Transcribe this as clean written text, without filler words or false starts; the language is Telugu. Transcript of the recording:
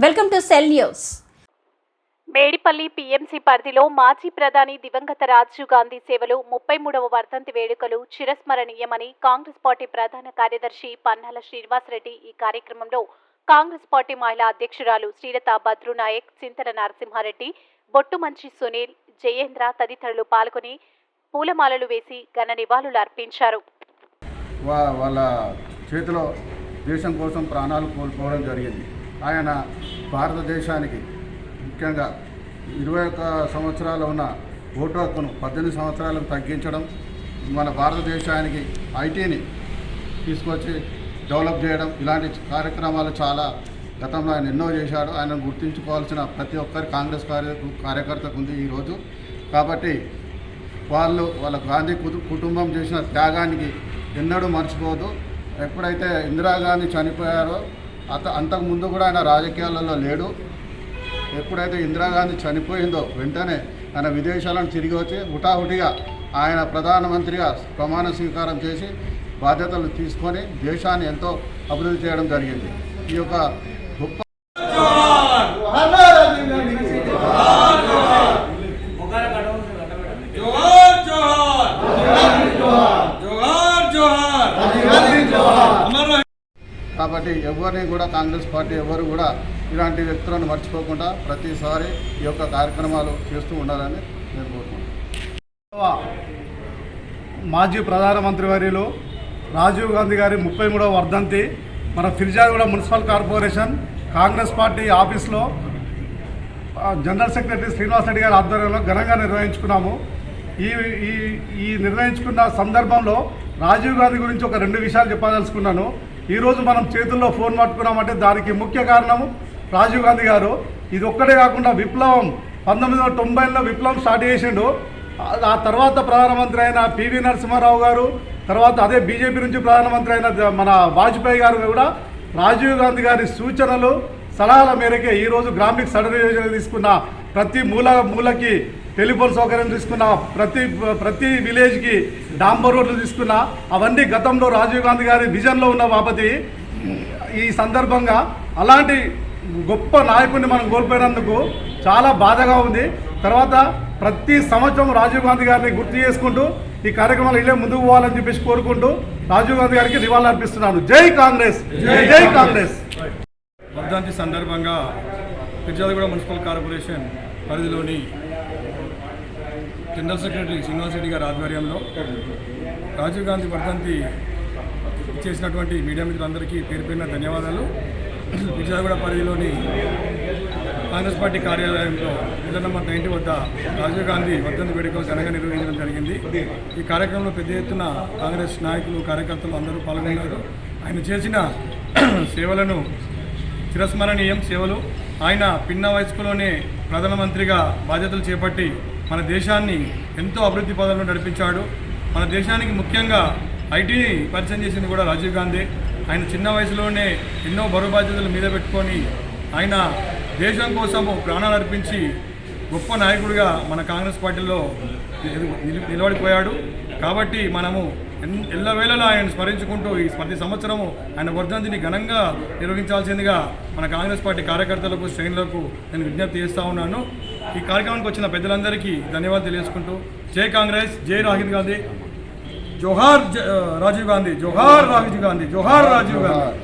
Welcome to cell news. Medipalli PMC పరిధిలో మాజీ ప్రధాని దివంగత రాజీవ్ గాంధీ సేవలు 33వ వర్ధంతి వేడుకలు చిరస్మరణీయమని కాంగ్రెస్ పార్టీ ప్రధాన కార్యదర్శి పన్నాల శ్రీనివాసరెడ్డి ఈ కార్యక్రమంలో కాంగ్రెస్ పార్టీ మహిళా అధ్యక్షురాలు శ్రీలత భద్రునాయక్, చింతల నరసింహారెడ్డి, బొట్టుమంచి సునీల్, జయేంద్ర తదితరులు పాల్గొని పూలమాలలు వేసి ఘన నివాళులు అర్పించారు. వాళ్ళ చేతిలో దేశం కోసం ప్రాణాలు కోల్పోవడం జరిగింది. ఆయన భారతదేశానికి ముఖ్యంగా 21 సంవత్సరాలు ఉన్న ఓటు హక్కును 18 సంవత్సరాలకు తగ్గించడం, మన భారతదేశానికి ఐటీని తీసుకొచ్చి డెవలప్ చేయడం, ఇలాంటి కార్యక్రమాలు చాలా గతంలో ఆయన ఎన్నో చేశాడు. ఆయనను గుర్తించుకోవాల్సిన ప్రతి ఒక్కరి కాంగ్రెస్ కార్యకర్తకు ఉంది ఈరోజు. కాబట్టి వాళ్ళ గాంధీ కుటుంబం చేసిన త్యాగానికి ఎన్నడూ మర్చిపోదు. ఎప్పుడైతే ఇందిరాగాంధీ చనిపోయారో అంతకుముందు కూడా ఆయన రాజకీయాలలో లేడు. ఎప్పుడైతే ఇందిరాగాంధీ చనిపోయిందో వెంటనే ఆయన విదేశాలను తిరిగి వచ్చి హుటాహుటిగా ఆయన ప్రధానమంత్రిగా ప్రమాణ స్వీకారం చేసి బాధ్యతలు తీసుకొని దేశాన్ని ఎంతో అభివృద్ధి చేయడం జరిగింది. ఈ యొక్క గొప్ప కాబట్టి ఎవరిని కూడా కాంగ్రెస్ పార్టీ ఎవరు కూడా ఇలాంటి వ్యక్తులను మర్చిపోకుండా ప్రతిసారి ఈ యొక్క కార్యక్రమాలు చేస్తూ ఉండాలని నేను కోరుకుంటున్నాను. మాజీ ప్రధానమంత్రి వర్యులు రాజీవ్ గాంధీ గారి 33వ వర్ధంతి మన ఫిర్జాగూడ మున్సిపల్ కార్పొరేషన్ కాంగ్రెస్ పార్టీ ఆఫీస్లో జనరల్ సెక్రటరీ శ్రీనివాసరెడ్డి గారి ఆధ్వర్యంలో ఘనంగా నిర్వహించుకున్నాము. ఈ నిర్వహించుకున్న సందర్భంలో రాజీవ్ గాంధీ గురించి ఒక 2 విషయాలు చెప్పదలుచుకున్నాను. ఈరోజు మనం చేతుల్లో ఫోన్ పట్టుకున్నామంటే దానికి ముఖ్య కారణం రాజీవ్ గాంధీ గారు. ఇది ఒక్కటే కాకుండా విప్లవం 1990లో విప్లవం స్టార్ట్ చేసిండు. ఆ తర్వాత ప్రధానమంత్రి అయిన పివి నరసింహారావు గారు, తర్వాత అదే బీజేపీ నుంచి ప్రధానమంత్రి అయిన మన వాజ్పేయి గారు కూడా రాజీవ్ గాంధీ గారి సూచనలు సలహాల మేరకే ఈరోజు గ్రామీణ సడన్ యోజన తీసుకున్న, ప్రతి మూలకి టెలిఫోన్ సౌకర్యం తీసుకున్న, ప్రతి విలేజ్కి డాంబర్ రోడ్లు తీసుకున్న, అవన్నీ గతంలో రాజీవ్ గాంధీ గారి విజన్లో ఉన్న బాపతి. ఈ సందర్భంగా అలాంటి గొప్ప నాయకుడిని మనం కోల్పోయినందుకు చాలా బాధగా ఉంది. తర్వాత ప్రతి సంవత్సరం రాజీవ్ గాంధీ గారిని గుర్తు చేసుకుంటూ ఈ కార్యక్రమాలు ఇల్లే ముందుకు పోవాలని చెప్పేసి కోరుకుంటూ రాజీవ్ గాంధీ గారికి నివాళులు అర్పిస్తున్నాను. జై కాంగ్రెస్, జై కాంగ్రెస్. వర్ధంతి సందర్భంగా ఫిర్జాగూడ మున్సిపల్ కార్పొరేషన్ పరిధిలోని జనరల్ సెక్రటరీ శ్రీనివాసరెడ్డి గారి ఆధ్వర్యంలో రాజీవ్ గాంధీ వర్ధంతి చేసినటువంటి మీడియా మిత్రులందరికీ పేరు పేరున ధన్యవాదాలు. ఫిర్జాగూడ పరిధిలోని కాంగ్రెస్ పార్టీ కార్యాలయంలో పిల్లర్ నెంబర్ 90 వద్ద రాజీవ్ గాంధీ వర్ధంతి వేడుకలు ఘనంగా నిర్వహించడం జరిగింది. ఈ కార్యక్రమంలో పెద్ద ఎత్తున కాంగ్రెస్ నాయకులు, కార్యకర్తలు అందరూ పాల్గొన్నారు. ఆయన చేసిన సేవలను చిరస్మరణీయం సేవలు. ఆయన పిన్న వయస్కులోనే ప్రధానమంత్రిగా బాధ్యతలు చేపట్టి మన దేశాన్ని ఎంతో అభివృద్ధి పదాలను నడిపించాడు. మన దేశానికి ముఖ్యంగా ఐటీని పరిచయం చేసింది కూడా రాజీవ్ గాంధీ. ఆయన చిన్న వయసులోనే ఎన్నో బరువు బాధ్యతలు మీద పెట్టుకొని ఆయన దేశం కోసము ప్రాణాలు అర్పించి గొప్ప నాయకుడిగా మన కాంగ్రెస్ పార్టీలో నిలబడిపోయాడు. కాబట్టి మనము ఎల్లవేళలా ఆయన స్మరించుకుంటూ ఈ ప్రతి సంవత్సరము ఆయన వర్ధంతిని ఘనంగా నిర్వహించాల్సిందిగా మన కాంగ్రెస్ పార్టీ కార్యకర్తలకు, శ్రేణులకు నేను విజ్ఞప్తి చేస్తూ ఉన్నాను. ఈ కార్యక్రమానికి వచ్చిన పెద్దలందరికీ ధన్యవాదాలు తెలియజేసుకుంటూ జై కాంగ్రెస్, జై రాహుల్ గాంధీ, జోహార్ రాజీవ్ గాంధీ, జోహార్ రాజీవ్ గాంధీ, జోహార్ రాజీవ్ గాంధీ.